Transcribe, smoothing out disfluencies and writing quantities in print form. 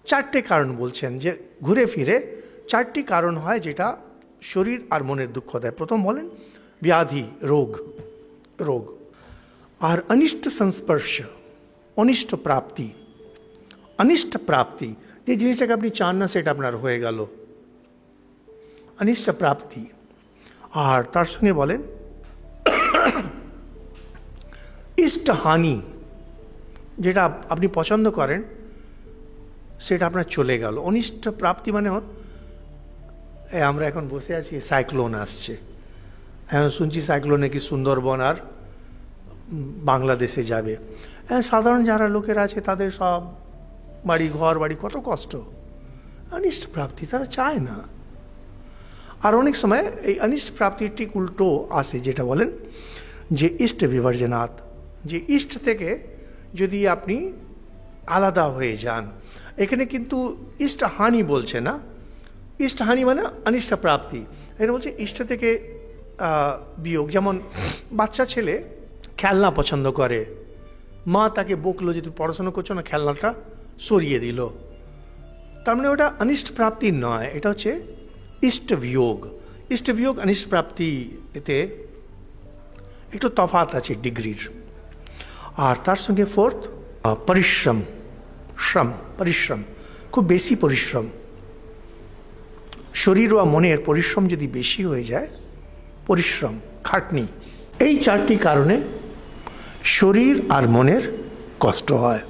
চারটে কারণ বলছেন, যে ঘুরে ফিরে চারটি কারণ হয় যেটা শরীর আর মনের দুঃখ দেয়। প্রথম বলেন ব্যাধি, রোগ, রোগ। আর অনিষ্ট সংস্পর্শ, অনিষ্ট প্রাপ্তি, অনিষ্ট প্রাপ্তি, যে জিনিসটাকে আপনি চান না সেটা আপনার হয়ে গেল, অনিষ্ট প্রাপ্তি। আর তার সঙ্গে বলেন ইষ্টহানি, যেটা আপনি পছন্দ করেন সেটা আপনার চলে গেল। অনিষ্ট প্রাপ্তি মানে আমরা এখন বসে আছি, সাইক্লোন আসছে, এখন শুনছি সাইক্লোনে কি সুন্দরবন আর বাংলাদেশে যাবে। সাধারণ যারা লোকেরা আছে তাদের সব বাড়ি, ঘর বাড়ি, কত কষ্ট। অনিষ্ট প্রাপ্তি তারা চায় না। আর অনেক সময় এই অনিষ্ট প্রাপ্তির ঠিক উল্টো আসে, যেটা বলেন যে ইষ্ট বিবর্জনাৎ, যে ইষ্ট থেকে যদি আপনি আলাদা হয়ে যান। এখানে কিন্তু ইষ্টহানি বলছে না, ইষ্টহানি মানে অনিষ্ট প্রাপ্তি। এখানে বলছে ইষ্ট থেকে বিয়োগ। যেমন বাচ্চা ছেলে খেলনা পছন্দ করে, মা তাকে বকলো যে তুমি পড়াশোনা করছো না, খেলনাটা সরিয়ে দিল, তার মানে ওটা অনিষ্ট প্রাপ্তি নয়, এটা হচ্ছে ইষ্ট বিয়োগ। ইষ্ট বিয়োগ অনিষ্ট প্রাপ্তি, এতে একটু তফাৎ আছে ডিগ্রির। আর তার সঙ্গে ফোর্থ পরিশ্রম, শ্রম, পরিশ্রম, খুব বেশি পরিশ্রম। শরীর ও মনের পরিশ্রম যদি বেশি হয়ে যায়, পরিশ্রম, খাটনি, এই চারটি কারণে শরীর আর মনের কষ্ট হয়।